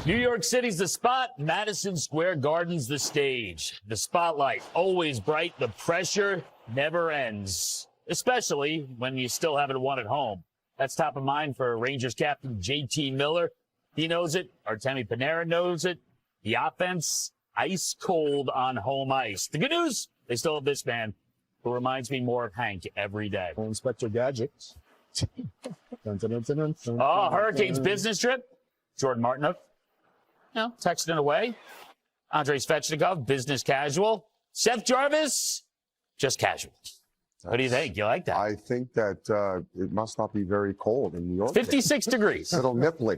New York City's the spot, Madison Square Garden's the stage. The spotlight, always bright, the pressure never ends, especially when you still haven't won at home. That's top of mind for Rangers captain J.T. Miller. He knows it. Artemi Panarin knows it. The offense, ice cold on home ice. The good news, they still have this man who reminds me more of Hank every day. Inspector Gadget. Oh, Hurricanes business trip. Jordan Martinook. Texting away. Andrei Svechnikov, business casual. Seth Jarvis, just casual. What do you think? You like that? I think that it must not be very cold in New York. 56 degrees. A little nipply.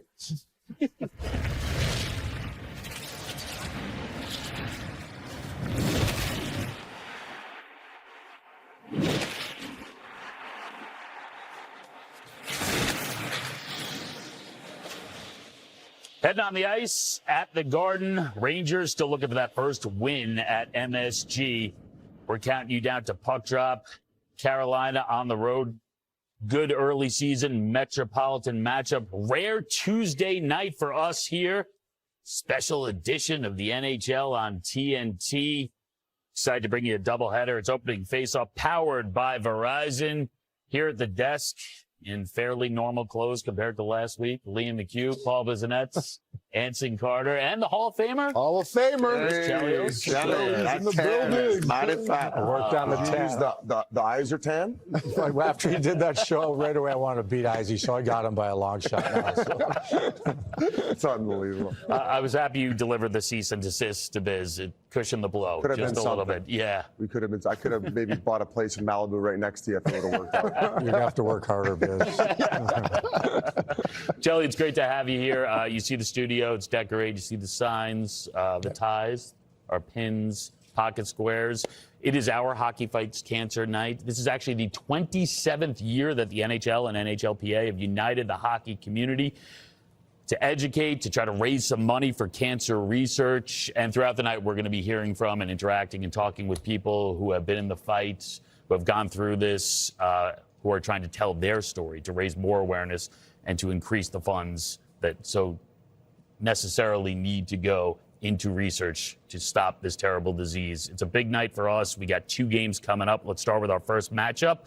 Heading on the ice at the Garden. Rangers still looking for that first win at MSG. We're counting you down to puck drop. Carolina on the road. Good early season metropolitan matchup. Rare Tuesday night for us here. Special edition of the NHL on TNT. Excited to bring you a doubleheader. It's opening faceoff powered by Verizon. Here at the desk in fairly normal clothes compared to last week, Liam McHugh, Paul Bissonnette, Anson Carter, and the Hall of Famer. Hall of Famer. Chelios. Chelios in the building. I worked on the tan. The eyes are tan? After he did that show, right away I wanted to beat Izzy, so I got him by a long shot now. So. It's unbelievable. I was happy you delivered the cease and desist to Biz. It cushioned the blow Could have just been a little something. bit. Yeah. I could have maybe bought a place in Malibu right next to you if it would have worked out. You'd have to work harder, Biz. Jelly, it's great to have you here. You see the studio, it's decorated. You see the signs, the ties, our pins, pocket squares. It is our Hockey Fights Cancer Night. This is actually the 27th year that the NHL and NHLPA have united the hockey community to educate, to try to raise some money for cancer research. And throughout the night, we're going to be hearing from and interacting and talking with people who have been in the fight, who have gone through this, who are trying to tell their story, to raise more awareness and to increase the funds that so necessarily need to go into research to stop this terrible disease. It's a big night for us. We got 2 games coming up. Let's start with our first matchup.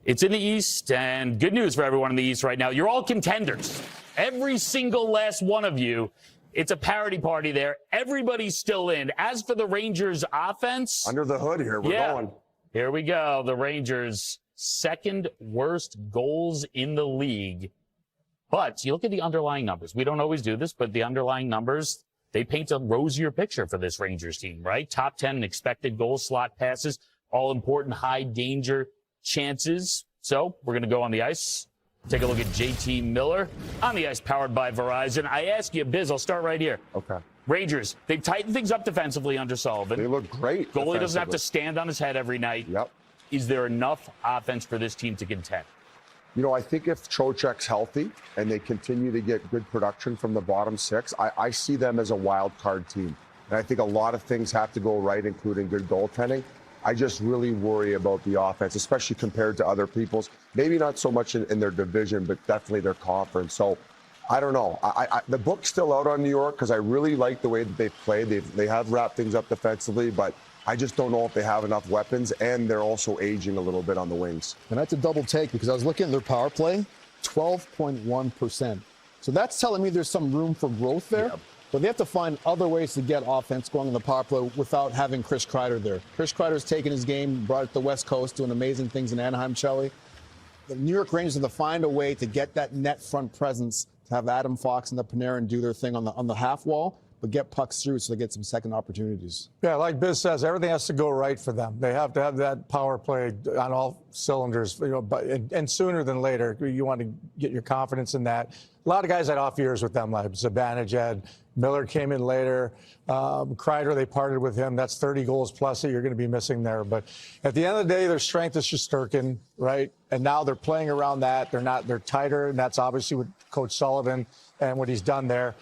It's in the East, and good news for everyone in the East right now. You're all contenders. Every single last one of you. It's a parody party there. Everybody's still in. As for the Rangers offense. Under the hood here, we're going. Here we go. The Rangers' second worst goals in the league. But you look at the underlying numbers. We don't always do this, but the underlying numbers, they paint a rosier picture for this Rangers team, right? Top 10 in expected goals, slot passes, all important high danger chances. So we're going to go on the ice. Take a look at J.T. Miller on the ice, powered by Verizon. I ask you, Biz, I'll start right here. Okay. Rangers, they've tightened things up defensively under Sullivan. They look great. Goalie doesn't have to stand on his head every night. Yep. Is there enough offense for this team to contend? You know, I think if Trocheck's healthy and they continue to get good production from the bottom 6, I see them as a wild card team. And I think a lot of things have to go right, including good goaltending. I just really worry about the offense, especially compared to other people's. Maybe not so much in their division, but definitely their conference. So I don't know. The book's still out on New York because I really like the way that they've played. They have wrapped things up defensively, but I just don't know if they have enough weapons, and they're also aging a little bit on the wings. And that's a double take because I was looking at their power play, 12.1%. So that's telling me there's some room for growth there. Yep. But they have to find other ways to get offense going in the power play without having Chris Kreider there. Chris Kreider's taken his game, brought it to the West Coast, doing amazing things in Anaheim, Shelley. The New York Rangers have to find a way to get that net front presence, to have Adam Fox and the Panarin do their thing on the half wall, but get pucks through so they get some second opportunities. Yeah, like Biz says, everything has to go right for them. They have to have that power play on all cylinders, and sooner than later. You want to get your confidence in that. A lot of guys had off years with them, like Zibanejad. Miller came in later. Kreider, they parted with him. That's 30 goals plus that you're going to be missing there. But at the end of the day, their strength is Shesterkin, right? And now they're playing around that. They're tighter, and that's obviously with Coach Sullivan and what he's done there.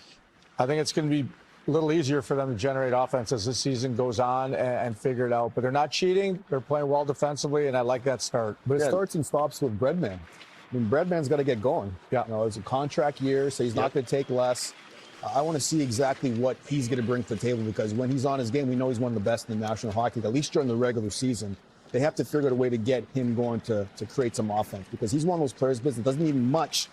I think it's going to be a little easier for them to generate offense as the season goes on and figure it out. But they're not cheating. They're playing well defensively, and I like that start. But it starts and stops with Breadman. I mean, Breadman's got to get going. Yeah. It's a contract year, so he's not going to take less. I want to see exactly what he's going to bring to the table, because when he's on his game, we know he's one of the best in the National Hockey League, at least during the regular season. They have to figure out a way to get him going to create some offense, because he's one of those players that doesn't need much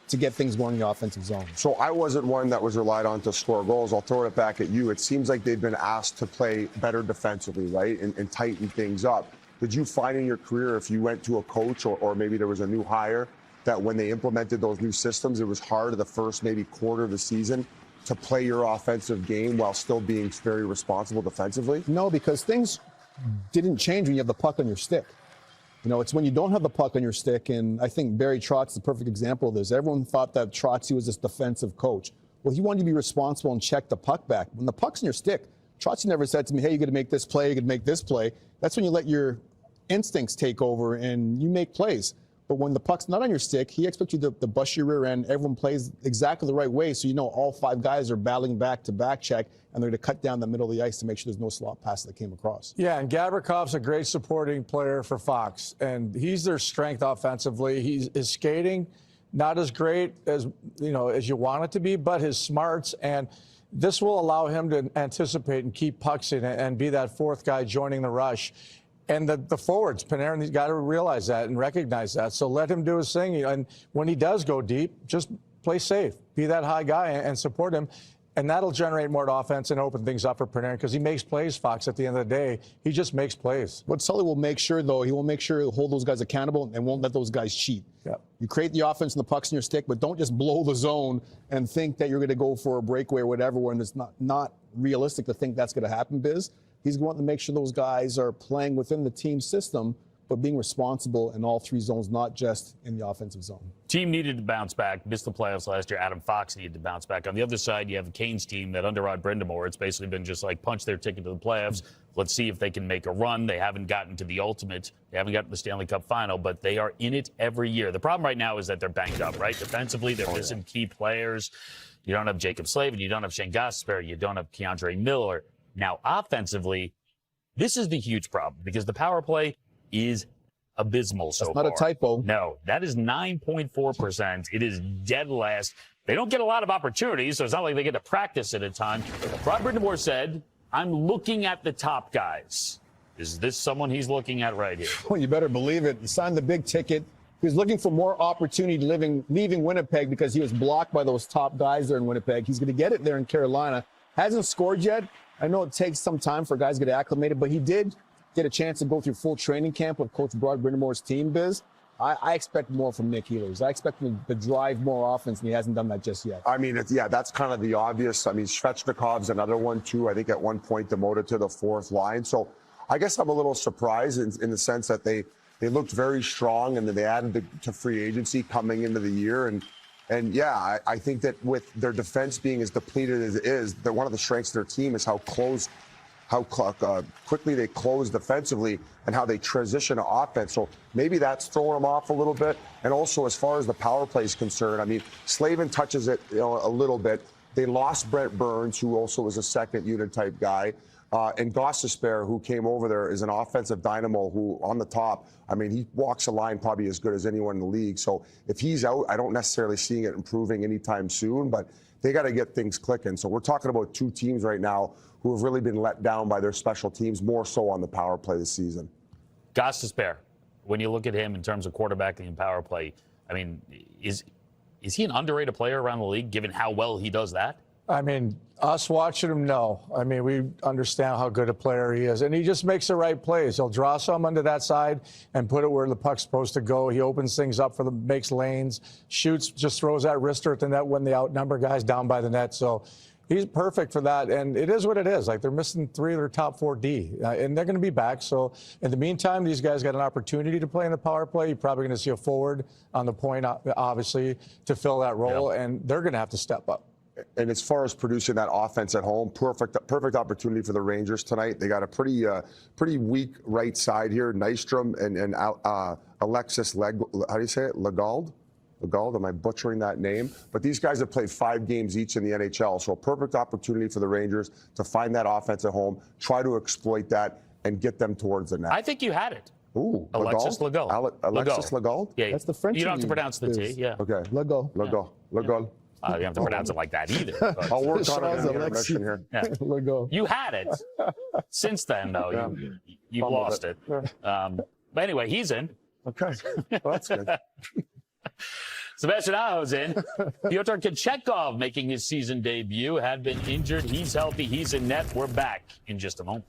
to get things going in the offensive zone. So I wasn't one that was relied on to score goals. I'll throw it back at you. It seems like they've been asked to play better defensively, right, and tighten things up. Did you find in your career, if you went to a coach or maybe there was a new hire, that when they implemented those new systems, it was hard the first maybe quarter of the season to play your offensive game while still being very responsible defensively? No, because things didn't change when you have the puck on your stick. You know, it's when you don't have the puck on your stick, and I think Barry Trotz is the perfect example of this. Everyone thought that Trotz was this defensive coach. Well, he wanted to be responsible and check the puck back. When the puck's in your stick, Trotz never said to me, hey, you're going to make this play, you're going to make this play. That's when you let your instincts take over and you make plays. But when the puck's not on your stick, he expects you to bust your rear end. Everyone plays exactly the right way, so you know all 5 guys are battling back to back check, and they're going to cut down the middle of the ice to make sure there's no slot pass that came across. Yeah, and Gavrikoff's a great supporting player for Fox, and he's their strength offensively. His skating, not as great as you want it to be, but his smarts, and this will allow him to anticipate and keep pucks in and be that fourth guy joining the rush. And the forwards, Panarin, he's got to realize that and recognize that. So let him do his thing. And when he does go deep, just play safe. Be that high guy and support him. And that'll generate more offense and open things up for Panarin, because he makes plays, Fox, at the end of the day. He just makes plays. What Sully will make sure, though, he will make sure he'll hold those guys accountable and won't let those guys cheat. Yep. You create the offense and the puck's in your stick, but don't just blow the zone and think that you're going to go for a breakaway or whatever, when it's not realistic to think that's going to happen, Biz. He's going to make sure those guys are playing within the team system, but being responsible in all 3 zones, not just in the offensive zone. Team needed to bounce back, missed the playoffs last year. Adam Fox needed to bounce back. On the other side, you have the Canes team that under Rod Brindamore, it's basically been just like punch their ticket to the playoffs. Let's see if they can make a run. They haven't gotten to the ultimate. They haven't gotten to the Stanley Cup final, but they are in it every year. The problem right now is that they're banged up, right? Defensively, they're missing key players. You don't have Jacob Slavin. You don't have Shane Gostisbehere. You don't have Keandre Miller. Now, offensively, this is the huge problem, because the power play is abysmal so far. That's not a typo. No, that is 9.4%. It is dead last. They don't get a lot of opportunities, so it's not like they get to practice it a ton. Rod Brindamore said, I'm looking at the top guys. Is this someone he's looking at right here? Well, you better believe it. He signed the big ticket. He was looking for more opportunity leaving Winnipeg, because he was blocked by those top guys there in Winnipeg. He's going to get it there in Carolina. Hasn't scored yet. I know it takes some time for guys to get acclimated, but he did get a chance to go through full training camp with Coach Rod Brindamore's team, Biz. I expect more from Nick Healers. I expect him to drive more offense, and he hasn't done that just yet. I mean, that's kind of the obvious. I mean, Svechnikov's another one, too. I think at one point demoted to the 4th line. So I guess I'm a little surprised in the sense that they looked very strong, and then they added to free agency coming into the year. And yeah, I think that with their defense being as depleted as it is, that one of the strengths of their team is how quickly they close defensively and how they transition to offense. So maybe that's throwing them off a little bit. And also, as far as the power play is concerned, I mean, Slavin touches it a little bit. They lost Brent Burns, who also was a second unit type guy. And Gostisbehere, who came over there, is an offensive dynamo who, on the top, I mean, he walks a line probably as good as anyone in the league. So if he's out, I don't necessarily see it improving anytime soon, but they got to get things clicking. So we're talking about 2 teams right now who have really been let down by their special teams, more so on the power play this season. Gostisbehere, when you look at him in terms of quarterbacking and power play, I mean, is he an underrated player around the league, given how well he does that? I mean, us watching him, no. I mean, we understand how good a player he is, and he just makes the right plays. He'll draw someone to that side and put it where the puck's supposed to go. He opens things up for them, makes lanes, shoots, just throws that wrister at the net when they outnumber guys down by the net. So he's perfect for that, and it is what it is. Like, they're missing 3 of their top 4 D, and they're going to be back. So in the meantime, these guys got an opportunity to play in the power play. You're probably going to see a forward on the point, obviously, to fill that role, and they're going to have to step up. And as far as producing that offense at home, perfect opportunity for the Rangers tonight. They got a pretty weak right side here. Nystrom and Alexis how do you say it? Legault? Am I butchering that name? But these guys have played 5 games each in the NHL, so a perfect opportunity for the Rangers to find that offense at home, try to exploit that, and get them towards the net. I think you had it. Ooh, Alexis Legault. Alexis Legault? Yeah, That's the French you don't have to name, pronounce the T. Yeah. Okay. Legault. Legault. You don't have to pronounce it like that either. but- I'll work on it in Shaw's the Alexei. intermission here. Yeah. Let go. You had it. Since then, though, you've Fumbled lost it. it. But anyway, he's in. Okay, well, that's good. Sebastian Aho's in. Pyotr Kochetkov making his season debut. Had been injured. He's healthy. He's in net. We're back in just a moment.